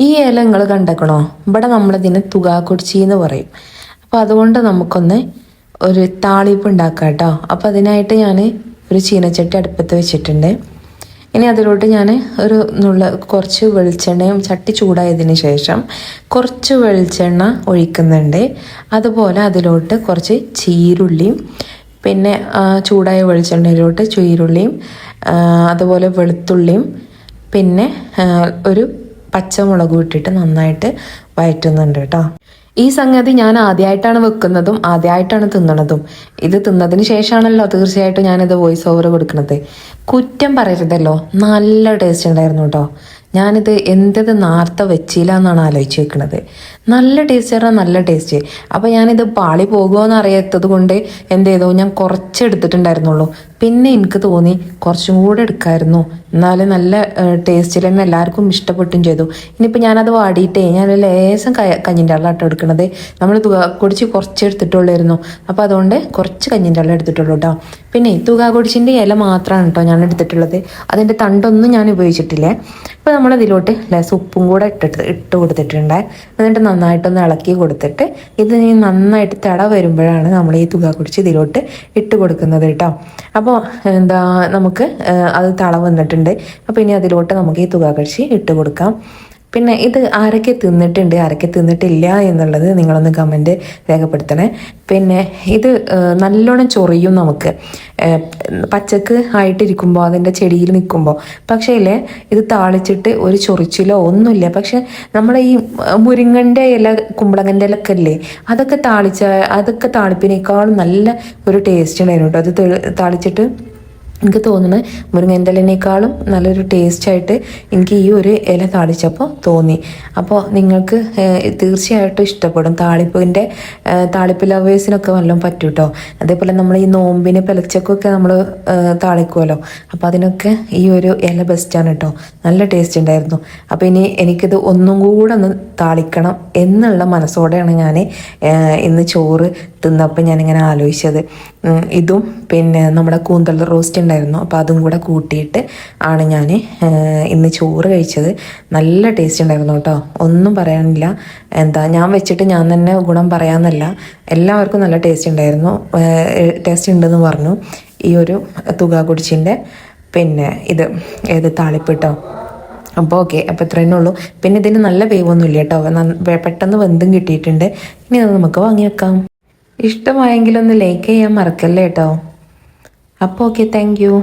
ഈ ഇല നിങ്ങൾ കണ്ടേക്കണോ? ഇവിടെ നമ്മളിതിന് തുകാക്കുടിച്ചി എന്ന് പറയും. അപ്പോൾ അതുകൊണ്ട് നമുക്കൊന്ന് ഒരു താളിപ്പ് ഉണ്ടാക്കാം കേട്ടോ. അപ്പോൾ അതിനായിട്ട് ഞാൻ ഒരു ചീനച്ചട്ടി അടുപ്പത്ത് വെച്ചിട്ടുണ്ട്. ഇനി അതിലോട്ട് ഞാൻ കുറച്ച് വെളിച്ചെണ്ണയും, ചട്ടി ചൂടായതിന് ശേഷം കുറച്ച് വെളിച്ചെണ്ണ ഒഴിക്കുന്നുണ്ട്. അതുപോലെ അതിലോട്ട് കുറച്ച് ചീരുള്ളിയും, പിന്നെ ചൂടായ വെളിച്ചെണ്ണയിലോട്ട് ചീരുള്ളിയും, അതുപോലെ വെളുത്തുള്ളിയും, പിന്നെ ഒരു പച്ചമുളകും ഇട്ടിട്ട് നന്നായിട്ട് വഴറ്റുന്നുണ്ട് കേട്ടോ. ഈ സംഗതി ഞാൻ ആദ്യമായിട്ടാണ് വെക്കുന്നതും ആദ്യമായിട്ടാണ് തിന്നണതും. ഇത് തിന്നതിന് ശേഷമാണല്ലോ തീർച്ചയായിട്ടും ഞാനിത് വോയിസ് ഓവർ കൊടുക്കുന്നത്. കുറ്റം പറയരുതല്ലോ, നല്ല ടേസ്റ്റ് ഉണ്ടായിരുന്നു കേട്ടോ. ഞാനിത് എന്തത് നേരത്തെ വെച്ചില്ല എന്നാണ് ആലോചിച്ച് വെക്കുന്നത്. നല്ല ടേസ്റ്റ് പറഞ്ഞാൽ നല്ല ടേസ്റ്റ്. അപ്പോൾ ഞാനിത് പാളി പോകുമോ എന്ന് അറിയാത്തത് കൊണ്ട് എന്ത് ചെയ്തു, ഞാൻ കുറച്ച് എടുത്തിട്ടുണ്ടായിരുന്നുള്ളൂ. പിന്നെ എനിക്ക് തോന്നി കുറച്ചും കൂടെ എടുക്കാമായിരുന്നു, എന്നാലും നല്ല ടേസ്റ്റിൽ തന്നെ എല്ലാവർക്കും ഇഷ്ടപ്പെട്ടും ചെയ്തു. ഇനിയിപ്പോൾ ഞാനത് വാടിയിട്ടേ ഞാൻ ലേശം കഞ്ഞിൻ്റെ വെള്ളമാട്ടോ എടുക്കണത്. നമ്മൾ തുകാക്കുടിച്ച് കുറച്ച് എടുത്തിട്ടുള്ളായിരുന്നു. അപ്പോൾ അതുകൊണ്ട് കുറച്ച് കഞ്ഞിൻ്റെ വെള്ളം എടുത്തിട്ടുള്ളൂ കേട്ടോ. പിന്നെ തുകാക്കുടിച്ചിൻ്റെ ഇല മാത്രമാണ് കേട്ടോ ഞാൻ എടുത്തിട്ടുള്ളത്. അതിൻ്റെ തണ്ടൊന്നും ഞാൻ ഉപയോഗിച്ചിട്ടില്ലേ. അപ്പോൾ നമ്മളതിലോട്ട് ലേശം ഉപ്പും കൂടെ ഇട്ട് കൊടുത്തിട്ടുണ്ട്. എന്നിട്ട് നന്നായിട്ടൊന്ന് ഇളക്കി കൊടുത്തിട്ട് ഇത് നന്നായിട്ട് തിള വരുമ്പോഴാണ് നമ്മൾ ഈ തുകാക്കുടിച്ച് ഇതിലോട്ട് ഇട്ട് കൊടുക്കുന്നത് കേട്ടോ. അപ്പോൾ നമുക്ക് അത് തിള വന്നിട്ടുണ്ട്. അപ്പോൾ ഇനി അതിലോട്ട് നമുക്ക് ഈ തുകാക്കുടിച്ച് ഇട്ട് കൊടുക്കാം. പിന്നെ ഇത് ആരൊക്കെ തിന്നിട്ടുണ്ട്, ആരൊക്കെ തിന്നിട്ടില്ല എന്നുള്ളത് നിങ്ങളൊന്ന് കമൻറ്റ് രേഖപ്പെടുത്തണേ. പിന്നെ ഇത് നല്ലോണം ചൊറിയും നമുക്ക് പച്ചക്ക് ആയിട്ടിരിക്കുമ്പോൾ, അതിൻ്റെ ചെടിയിൽ നിൽക്കുമ്പോൾ. പക്ഷേ ഇല്ലേ, ഇത് താളിച്ചിട്ട് ഒരു ചൊറിച്ചിലോ ഒന്നുമില്ല. പക്ഷെ നമ്മുടെ ഈ മുരിങ്ങൻ്റെ ഇല, കുമ്പളങ്ങൻ്റെ ഇലൊക്കെ ഇല്ലേ, അതൊക്കെ താളിപ്പിനേക്കാളും നല്ല ഒരു ടേസ്റ്റ് ഉണ്ടായിരുന്നു കേട്ടോ. അത് താളിച്ചിട്ട് എനിക്ക് തോന്നുന്നത് മുരിങ്ങൻ്റെ ഇലനേക്കാളും നല്ലൊരു ടേസ്റ്റായിട്ട് എനിക്ക് ഈ ഒരു ഇല താളിച്ചപ്പോൾ തോന്നി. അപ്പോൾ നിങ്ങൾക്ക് തീർച്ചയായിട്ടും ഇഷ്ടപ്പെടും. താളിപ്പ് ലവേഴ്സിനൊക്കെ വല്ലതും പറ്റും കേട്ടോ. അതേപോലെ നമ്മൾ ഈ നോമ്പിന് പിലച്ചക്കൊക്കെ നമ്മൾ താളിക്കുമല്ലോ, അപ്പോൾ അതിനൊക്കെ ഈ ഒരു ഇല ബെസ്റ്റാണ് കേട്ടോ. നല്ല ടേസ്റ്റ് ഉണ്ടായിരുന്നു. അപ്പോൾ ഇനി എനിക്കിത് ഒന്നും കൂടെ ഒന്ന് താളിക്കണം എന്നുള്ള മനസ്സോടെയാണ് ഞാൻ ഇന്ന് ചോറ് തിന്നപ്പോൾ ഞാനിങ്ങനെ ആലോചിച്ചത്. ഇതും പിന്നെ നമ്മുടെ കൂന്തൽ റോസ്റ്റ് ഉണ്ടായിരുന്നു, അപ്പോൾ അതും കൂടെ കൂട്ടിയിട്ട് ആണ് ഞാൻ ഇന്ന് ചോറ് കഴിച്ചത്. നല്ല ടേസ്റ്റ് ഉണ്ടായിരുന്നു കേട്ടോ, ഒന്നും പറയാനില്ല. ഞാൻ വെച്ചിട്ട് ഞാൻ തന്നെ ഗുണം പറയാമെന്നല്ല, എല്ലാവർക്കും നല്ല ടേസ്റ്റ് ഉണ്ടായിരുന്നു. ടേസ്റ്റ് ഉണ്ടെന്ന് പറഞ്ഞു ഈ ഒരു തുകാക്കുടിച്ചിൻ്റെ പിന്നെ ഏത് താളിപ്പിട്ടോ. അപ്പോൾ ഓക്കെ, അപ്പോൾ ഇത്ര തന്നെ ഉള്ളൂ. പിന്നെ ഇതിന് നല്ല വേവൊന്നും ഇല്ല കേട്ടോ, പെട്ടെന്ന് വെന്തും കിട്ടിയിട്ടുണ്ട്. ഇനി അത് നമുക്ക് വാങ്ങി വെക്കാം. ഇഷ്ടമായെങ്കിലൊന്ന് ലൈക്ക് ചെയ്യാൻ മറക്കല്ലേ കേട്ടോ. അപ്പോൾ ഓക്കെ, താങ്ക് യു.